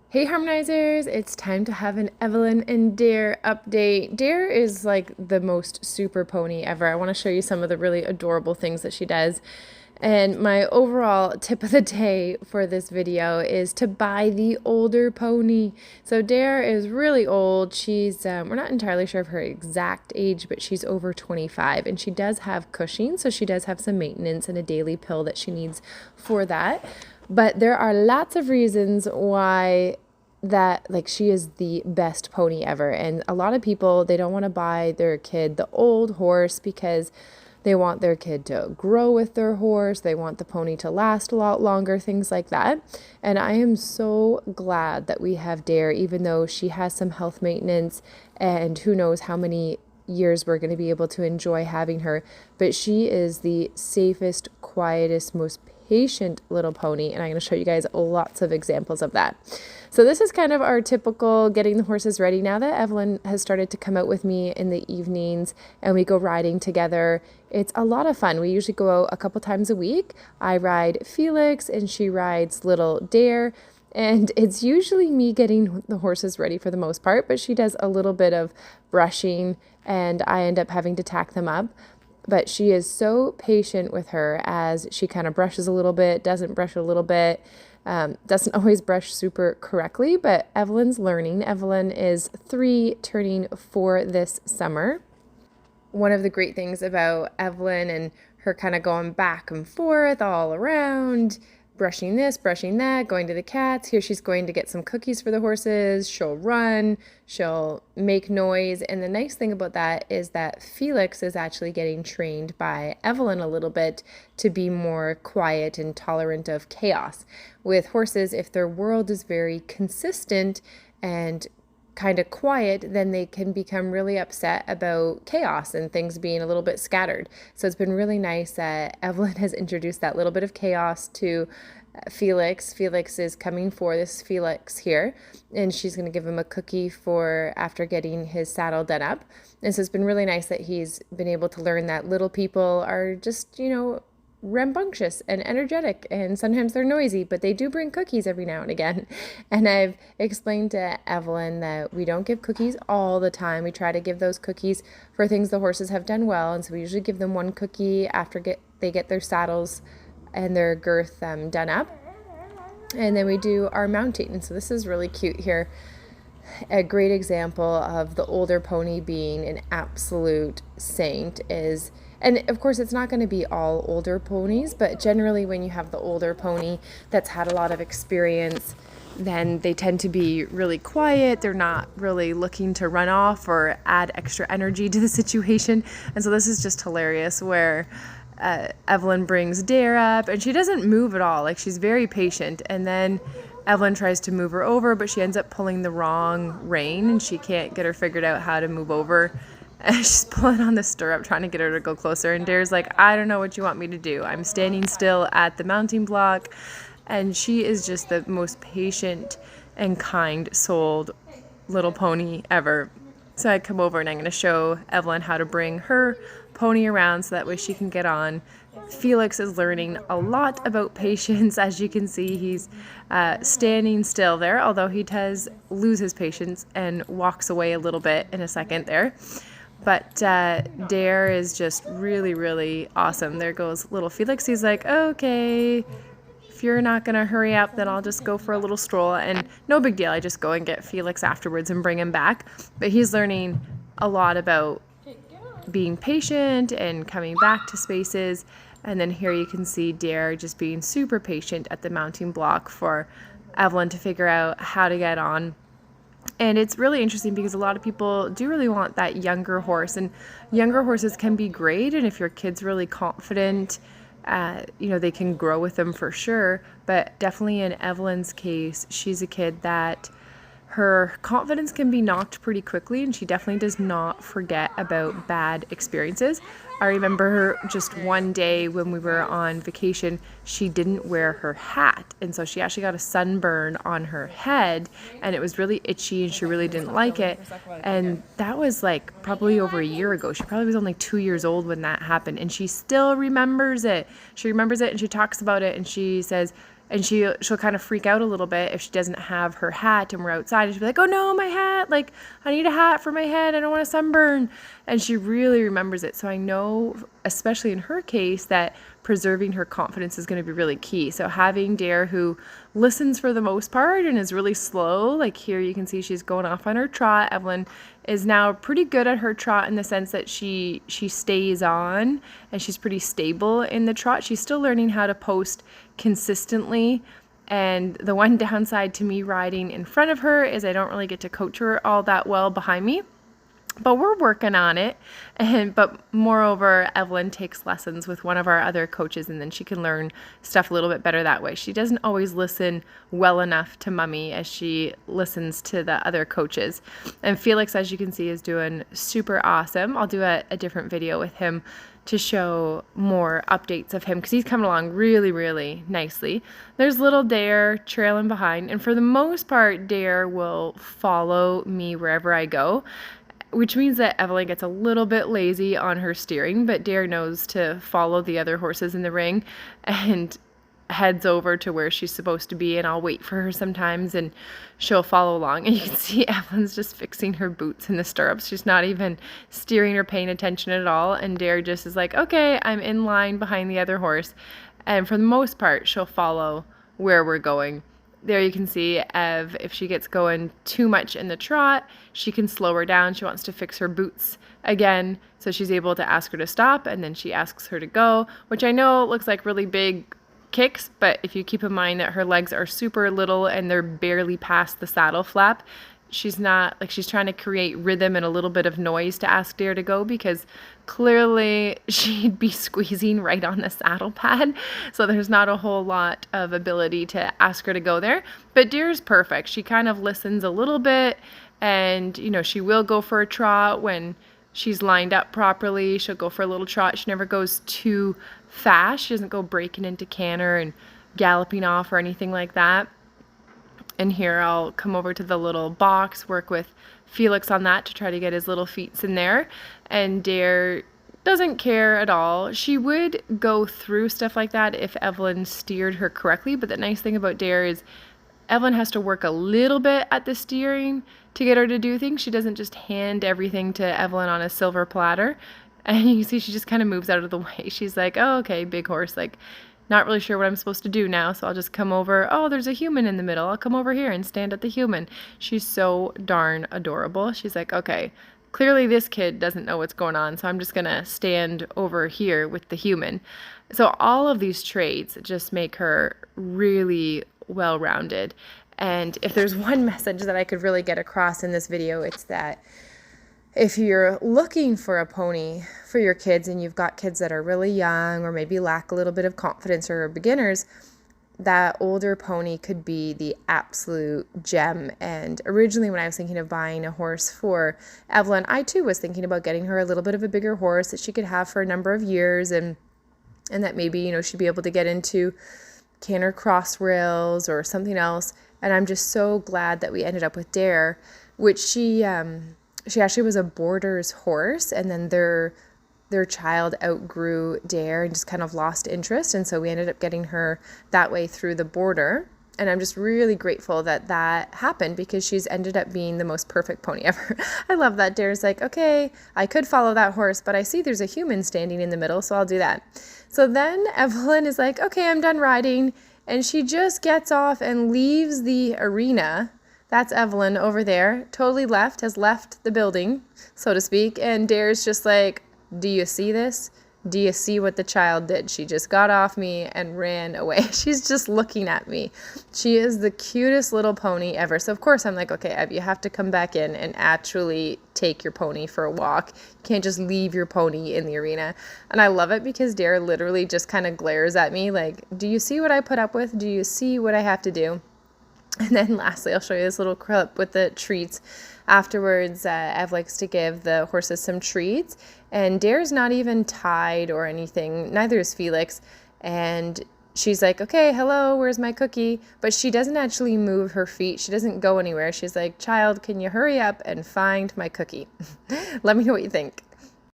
Hey Harmonizers, it's time to have an Evelyn and Dare update. Dare is like the most super pony ever. I want to show you some of the really adorable things that she does. And my overall tip of the day for this video is to buy the older pony. So Dare is really old. We're not entirely sure of her exact age, but she's over 25 and she does have Cushing. So she does have some maintenance and a daily pill that she needs for that. But there are lots of reasons why she is the best pony ever. And a lot of people, they don't want to buy their kid the old horse because they want their kid to grow with their horse. They want the pony to last a lot longer, things like that. And I am so glad that we have Dare, even though she has some health maintenance and who knows how many years we're going to be able to enjoy having her. But she is the safest, quietest, most patient little pony, and I'm going to show you guys lots of examples of that. So this is kind of our typical getting the horses ready. Now that Evelyn has started to come out with me in the evenings and we go riding together, it's a lot of fun. We usually go out a couple times a week. I ride Felix and she rides little Dare. And it's usually me getting the horses ready for the most part, but she does a little bit of brushing and I end up having to tack them up. But she is so patient with her as she kind of brushes a little bit, doesn't brush a little bit, doesn't always brush super correctly, but Evelyn's learning. Evelyn is 3 turning 4 this summer. One of the great things about Evelyn and her kind of going back and forth all around, brushing this, brushing that, going to the cats. Here she's going to get some cookies for the horses. She'll run, she'll make noise. And the nice thing about that is that Felix is actually getting trained by Evelyn a little bit to be more quiet and tolerant of chaos. With horses, if their world is very consistent and kind of quiet, then they can become really upset about chaos and things being a little bit scattered. So it's been really nice that Evelyn has introduced that little bit of chaos to Felix. Felix is coming for this Felix here, and she's going to give him a cookie for after getting his saddle done up. And so it's been really nice that he's been able to learn that little people are just, rambunctious and energetic, and sometimes they're noisy, but they do bring cookies every now and again. And I've explained to Evelyn that we don't give cookies all the time. We try to give those cookies for things the horses have done well, and so we usually give them one cookie after they get their saddles and their girth done up, and then we do our mounting. And so this is really cute here. A great example of the older pony being an absolute saint is, and of course it's not going to be all older ponies, but generally when you have the older pony that's had a lot of experience, then they tend to be really quiet. They're not really looking to run off or add extra energy to the situation. And so this is just hilarious where Evelyn brings Dare up and she doesn't move at all. Like, she's very patient, and then Evelyn tries to move her over, but she ends up pulling the wrong rein and she can't get her figured out how to move over. And she's pulling on the stirrup, trying to get her to go closer. And Dare's like, I don't know what you want me to do. I'm standing still at the mounting block. And she is just the most patient and kind-souled little pony ever. So I come over and I'm going to show Evelyn how to bring her pony around so that way she can get on. Felix is learning a lot about patience. As you can see, he's standing still there, although he does lose his patience and walks away a little bit in a second there. But Dare is just really, really awesome. There goes little Felix. He's like, okay, if you're not going to hurry up, then I'll just go for a little stroll. And no big deal. I just go and get Felix afterwards and bring him back. But he's learning a lot about being patient and coming back to spaces. And then here you can see Dare just being super patient at the mounting block for Evelyn to figure out how to get on. And it's really interesting because a lot of people do really want that younger horse, and younger horses can be great. And if your kid's really confident, they can grow with them for sure. But definitely in Evelyn's case, she's a kid that her confidence can be knocked pretty quickly, and she definitely does not forget about bad experiences. I remember her just one day when we were on vacation, she didn't wear her hat, and so she actually got a sunburn on her head, and it was really itchy, and she really didn't like it. And that was like probably over a year ago. She probably was only 2 years old when that happened, and she still remembers it. She remembers it, and she talks about it, and she says, And she'll kind of freak out a little bit if she doesn't have her hat and we're outside, and she'll be like, oh no, my hat, like I need a hat for my head, I don't want to sunburn. And she really remembers it. So I know, especially in her case, that preserving her confidence is going to be really key. So having Dare, who listens for the most part and is really slow, like here you can see she's going off on her trot. Evelyn is now pretty good at her trot in the sense that she stays on and she's pretty stable in the trot. She's still learning how to post consistently. And the one downside to me riding in front of her is I don't really get to coach her all that well behind me. But we're working on it. But moreover, Evelyn takes lessons with one of our other coaches, and then she can learn stuff a little bit better that way. She doesn't always listen well enough to Mummy as she listens to the other coaches. And Felix, as you can see, is doing super awesome. I'll do a different video with him to show more updates of him because he's coming along really, really nicely. There's little Dare trailing behind, and for the most part, Dare will follow me wherever I go, which means that Evelyn gets a little bit lazy on her steering, but Dare knows to follow the other horses in the ring and heads over to where she's supposed to be, and I'll wait for her sometimes and she'll follow along. And you can see Evelyn's just fixing her boots in the stirrups. She's not even steering or paying attention at all, and Dare just is like, okay, I'm in line behind the other horse. And for the most part, she'll follow where we're going. There you can see Ev, if she gets going too much in the trot, she can slow her down. She wants to fix her boots again, so she's able to ask her to stop, and then she asks her to go, which I know looks like really big kicks, but if you keep in mind that her legs are super little and they're barely past the saddle flap, she's not, like, she's trying to create rhythm and a little bit of noise to ask Dare to go, because clearly she'd be squeezing right on the saddle pad, so there's not a whole lot of ability to ask her to go there. But Dare's perfect. She kind of listens a little bit, and you know, she will go for a trot when she's lined up properly. She'll go for a little trot. She never goes too fast. She doesn't go breaking into canter and galloping off or anything like that. And here I'll come over to the little box, work with Felix on that to try to get his little feet in there. And Dare doesn't care at all. She would go through stuff like that if Evelyn steered her correctly, but the nice thing about Dare is Evelyn has to work a little bit at the steering to get her to do things. She doesn't just hand everything to Evelyn on a silver platter. And you can see she just kind of moves out of the way. She's like, oh, okay, big horse, like, not really sure what I'm supposed to do now, so I'll just come over. Oh, there's a human in the middle. I'll come over here and stand at the human. She's so darn adorable. She's like, okay, clearly this kid doesn't know what's going on, so I'm just going to stand over here with the human. So all of these traits just make her really well-rounded. And if there's one message that I could really get across in this video, it's that if you're looking for a pony for your kids and you've got kids that are really young or maybe lack a little bit of confidence or are beginners, that older pony could be the absolute gem. And originally when I was thinking of buying a horse for Evelyn, I too was thinking about getting her a little bit of a bigger horse that she could have for a number of years, and that maybe, you know, she'd be able to get into canter cross rails or something else. And I'm just so glad that we ended up with Dare, which she actually was a boarder's horse, and then their child outgrew Dare and just kind of lost interest, and so we ended up getting her that way through the boarder. And I'm just really grateful that that happened, because she's ended up being the most perfect pony ever. I love that Dare's like, okay, I could follow that horse, but I see there's a human standing in the middle, so I'll do that. So then Evelyn is like, okay, I'm done riding, and she just gets off and leaves the arena. That's Evelyn over there, totally has left the building, so to speak, and Dare's just like, do you see this? Do you see what the child did? She just got off me and ran away. She's just looking at me. She is the cutest little pony ever. So of course I'm like, okay, Ev, you have to come back in and actually take your pony for a walk. You can't just leave your pony in the arena. And I love it because Dare literally just kind of glares at me like, do you see what I put up with? Do you see what I have to do? And then lastly, I'll show you this little clip with the treats. Afterwards, Ev likes to give the horses some treats, and Dare's not even tied or anything. Neither is Felix. And she's like, okay, hello, where's my cookie? But she doesn't actually move her feet. She doesn't go anywhere. She's like, child, can you hurry up and find my cookie? Let me know what you think.